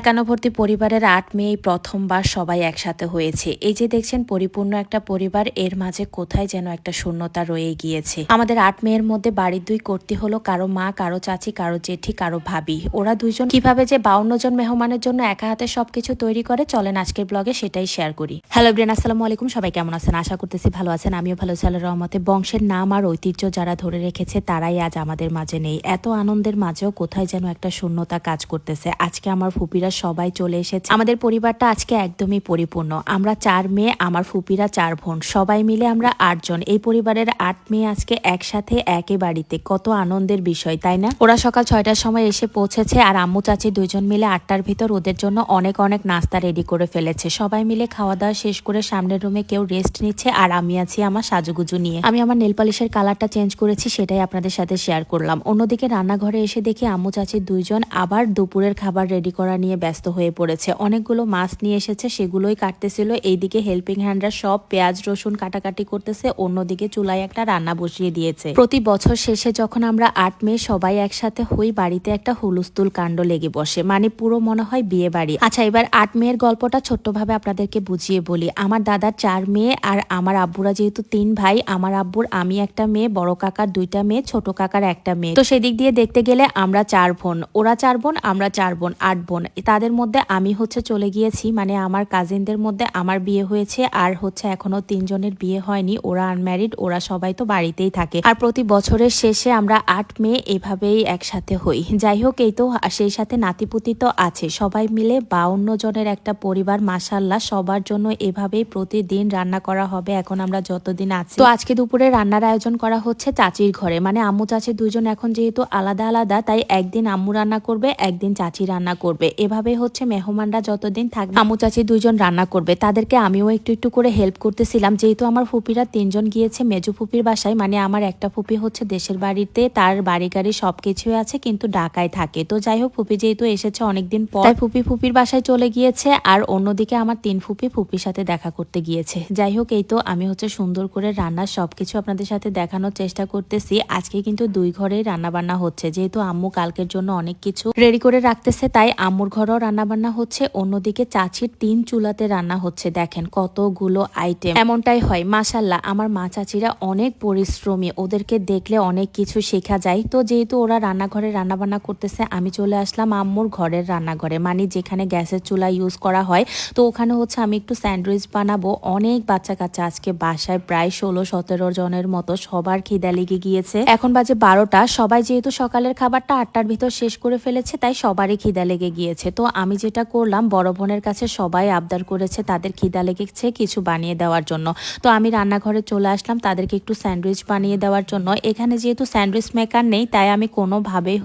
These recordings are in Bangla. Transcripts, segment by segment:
একান্নবর্তী পরিবারের ৮ মে প্রথমবার সবাই একসাথে হয়েছে। এই যে দেখছেন পরিপূর্ণ একটা পরিবার, এর মাঝে কোথায় যেন একটা শূন্যতা রয়ে গিয়েছে। আমাদের ৮ মেয়ের মধ্যে বাড়ির দুই কর্তী হলো, কারো মা, কারো চাচি, কারো জেঠি, কারো ভাবি। ওরা দুইজন কিভাবে যে 52 জন মেহমানের জন্য একা হাতে সবকিছু তৈরি করে, চলেন আজকের ব্লগে সেটাই শেয়ার করি। হ্যালো ব্রেন, আসসালামু আলাইকুম। সবাই কেমন আছেন? আশা করতেছি ভালো আছেন। আমিও ভালো আছি আল্লাহর রহমতে। বংশের নাম আর ঐতিহ্য যারা ধরে রেখেছে তারাই আজ আমাদের মাঝে নেই। এত আনন্দের মাঝেও কোথায় যেন একটা শূন্যতা কাজ করতেছে। আজকে আমার ফুপিরা সবাই চলে এসেছে। আমাদের পরিবারটা আজকে একদমই পরিপূর্ণ। আমরা 4 মেয়ে, আমার ফুপিরা 4 বোন, সবাই মিলে আমরা 8 জন। এই পরিবারের 8 মেয়ে আজকে একসাথে একই বাড়িতে। কত আনন্দের বিষয়, তাই না? ওরা সকাল 6টার সময় এসে পৌঁছেছে, আর আম্মু চাচি দুইজন মিলে 8টার ভিতর ওদের জন্য অনেক অনেক নাস্তা রেডি করে ফেলেছে। সবাই মিলে খাওয়া দাওয়া শেষ করে সামনের রুমে কেউ রেস্ট নিচ্ছে, আর আমি আছি আমার সাজুগুজু নিয়ে। আমি আমার নেল পালিশের কালারটা চেঞ্জ করেছি, সেটাই আপনাদের সাথে শেয়ার করলাম। অন্যদিকে রান্নাঘরে এসে দেখি আম্মু চাচি দুইজন আবার দুপুরের খাবার রেডি করা নিয়ে ব্যস্ত হয়ে পড়েছে। অনেকগুলো মাছ নিয়ে এসেছে, সেগুলোই কাটতেছিল। এইদিকে হেল্পিং হ্যান্ডরা সব পেঁয়াজ রসুন কাটাকাটি করতেছে, অন্যদিকে চুলায় একটা রান্না বসিয়ে দিয়েছে। প্রতি বছর শেষে যখন আমরা 8 মে সবাই একসাথে হই, বাড়িতে একটা হুলস্থুল কাণ্ড লেগে বসে, মানে পুরো মনে হয় বিয়ে বাড়ি। আচ্ছা, এবার 8 মেয়ের গল্পটা ছোট্টভাবে আপনাদেরকে বুঝিয়ে বলি। আমার দাদার 4 মেয়ে, আর আমার আব্বুরা যেহেতু 3 ভাই, আমার আব্বুর আমি একটা মেয়ে, বড় কাকার 2টা মেয়ে, ছোট কাকার একটা মেয়ে। তো সেদিক দিয়ে দেখতে গেলে আমরা 4 বোন, ওরা 4 বোন, আমরা 4 বোন, 8 বোন। তাদের মধ্যে আমি চলে গিয়েছি, মানে আমার কাজিনদের মধ্যে আমার বিয়ে হয়েছে, আর এখনো 3 জনের বিয়ে হয়নি, ওরা আনম্যারিড। ওরা সবাই তো বাড়িতেই থাকে। আর প্রতি বছরের শেষে আমরা 8 মে এভাবেই একসাথে হই। যাই হোক, এই তো সেই সাথে নাতিপুতি তো আছে। সবাই মিলে 52 জনের একটা পরিবার, মাশাআল্লাহ। সবার জন্য এভাবেই প্রতিদিন রান্না করা হবে এখন আমরা যতদিন আছি। তো আজকে দুপুরে রান্নার আয়োজন করা হচ্ছে চাচির ঘরে, মানে আম্মু চাচি দুজন এখন যেহেতু আলাদা আলাদা, তাই একদিন আম্মু রান্না করবে, একদিন চাচি রান্না করবে। এভাবে মেহমানরা যতদিন থাকবে আম্মু চাচি দুইজন রান্না করবে। তাদেরকে আমিও একটু একটু করে হেল্প করতেছিলাম, যেহেতু আমার ফুপিরা 3 জন গিয়েছে মেজু ফুপির বাসায়। মানে আমার একটা ফুপি দেশের বাড়িতে, তার বাড়ি গাড়ি সবকিছুই আছে, কিন্তু ঢাকায় থাকে। তো যাই হোক, ফুপি যেহেতু এসেছে অনেকদিন পর, তাই ফুপির বাসায় চলে গিয়েছে। আর অন্যদিকে আমার 3 ফুপির সাথে দেখা করতে গিয়েছে। যাই হোক, এই তো আমি সুন্দর করে রান্নার সবকিছু আপনাদের সাথে দেখানোর চেষ্টা করতেছি। আজকে কিন্তু 2 ঘরেই রান্না বান্না হচ্ছে, যেহেতু আম্মু কালকের জন্য অনেক কিছু রেডি করে রাখতেছে, তাই আম্মুর ঘরেও রান্না বান্না হচ্ছে। অন্যদিকে চাচির 3 চুলাতে রান্না হচ্ছে। দেখেন কতগুলো আইটেম। এমনটাই হয়, মাশাআল্লাহ। আমার মা চাচিরা অনেক পরিশ্রমী, ওদেরকে দেখলে অনেক কিছু শেখা যায়। তো যেহেতু ওরা রান্নাঘরে রান্না বান্না করতেছে, আমি চলে আসলাম আম্মুর ঘরের রান্নাঘরে, মানে যেখানে গ্যাসের চুলা ইউজ করা হয়। তো ওখানে আমি একটু স্যান্ডউইচ বানাবো। অনেক বাচ্চা কাচ্চা আজকে বাসায়, প্রায় 16-17 জনের মতো। সবার খিদা লেগে গিয়েছে। এখন বাজে 12টা। সবাই যেহেতু সকালের খাবারটা 8টার ভিতর শেষ করে ফেলেছে, তাই সবারই খিদা লেগে গিয়েছে। তো আমি যেটা করলাম, বড় বোনের কাছে সবাই আবদার করেছে তাদের খিদা লেগেছে কিছু বানিয়ে দেওয়ার জন্য। তো আমি রান্নাঘরে চলে আসলাম তাদেরকে একটু স্যান্ডউইচ বানিয়ে দেওয়ার জন্য। এখানে যেহেতু স্যান্ডউইচ মেকার নেই, তাই আমি কোনোভাবেই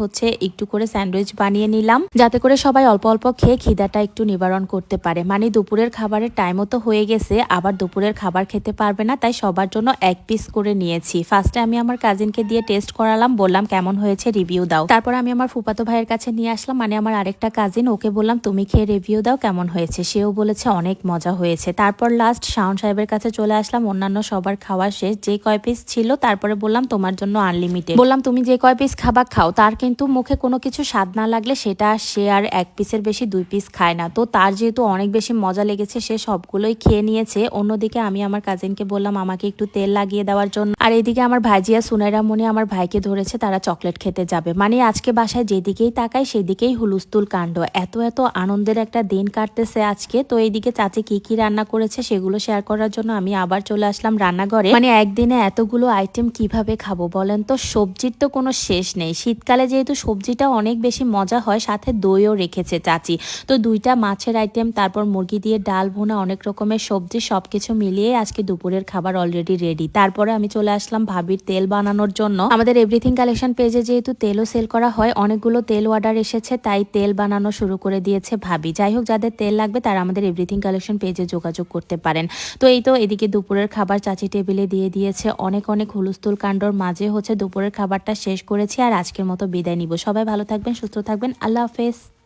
একটু করে স্যান্ডউইচ বানিয়ে নিলাম, যাতে করে সবাই অল্প অল্প খেয়ে খিদাটা একটু নিবারণ করতে পারে। মানে দুপুরের খাবারের টাইমও তো হয়ে গেছে, আবার দুপুরের খাবার খেতে পারবে না, তাই সবার জন্য 1 পিস করে নিয়েছি। ফার্স্টে আমি আমার কাজিনকে দিয়ে টেস্ট করালাম, বললাম কেমন হয়েছে রিভিউ দাও। তারপর আমি আমার ফুফাতো ভাইয়ের কাছে নিয়ে আসলাম, মানে আমার আরেকটা কাজিন, ওকে বললাম তুমি খেয়ে রিভিউ দাও কেমন হয়েছে। সেও বলেছে অনেক মজা হয়েছে। তারপর লাস্ট শাওন সাহেবের কাছে চলে আসলাম। অন্যান্য সবার খাওয়া শেষ, যে কয় পিস ছিল, তারপরে বললাম তোমার জন্য আনলিমিটেড। বললাম তুমি যে কয় পিস খাবার খাও, তার কিন্তু মুখে কোনো কিছু স্বাদ না লাগলে সেটা সে আর 1 পিসের বেশি 2 পিস খায় না। তো তার যেহেতু অনেক বেশি মজা লেগেছে, সে সবগুলোই খেয়ে নিয়েছে। অন্যদিকে আমি আমার কাজিনকে বললাম আমাকে একটু তেল লাগিয়ে দেওয়ার জন্য। আর এদিকে আমার ভাইজিয়া সুনাইরা মনে আমার ভাইকে ধরেছে, তারা চকলেট খেতে যাবে। মানে আজকে বাসায় যেদিকেই তাকাই সেদিকেই হুলস্থুল কাণ্ড। এত আনন্দের একটা দিন কাটতেছে আজকে। তো এইদিকে চাচি কি রান্না করেছে সেগুলো শেয়ার করার জন্য আমি আবার চলে আসলাম রান্নাঘরে। মানে একদিনে এতগুলো আইটেম কিভাবে খাবো বলেন তো? সবজির তো কোনো শেষ নেই। শীতকালে যেহেতু সবজিটা অনেক বেশি মজা হয়, সাথে দইও রেখেছে চাচি। তো 2টা মাছের আইটেম, তারপর মুরগি দিয়ে ডাল ভুনা, অনেক রকমের সবজি, সবকিছু মিলিয়ে আজকে দুপুরের খাবার অলরেডি রেডি। তারপরে আমি চলে আসলাম ভাবির তেল বানানোর জন্য। আমাদের এভরিথিং কালেকশন পেজে যেহেতু তেলও সেল করা হয়, অনেকগুলো তেল অর্ডার এসেছে, তাই তেল বানানো শুরু করে দিয়েছে ভাবি। যাই হোক, যাদের তেল লাগবে তারা আমাদের এভরিথিং কালেকশন পেজে যোগাযোগ করতে পারেন। তো এই তো এদিকে দুপুরের খাবার চাচি টেবিলে দিয়ে দিয়েছে। অনেক হুলস্থুল কাণ্ডর মাঝে দুপুরের খাবারটা শেষ করেছি, আর আজকের মতো বিদায় নিব। সবাই ভালো থাকবেন, সুস্থ থাকবেন। আল্লাহ হাফেজ।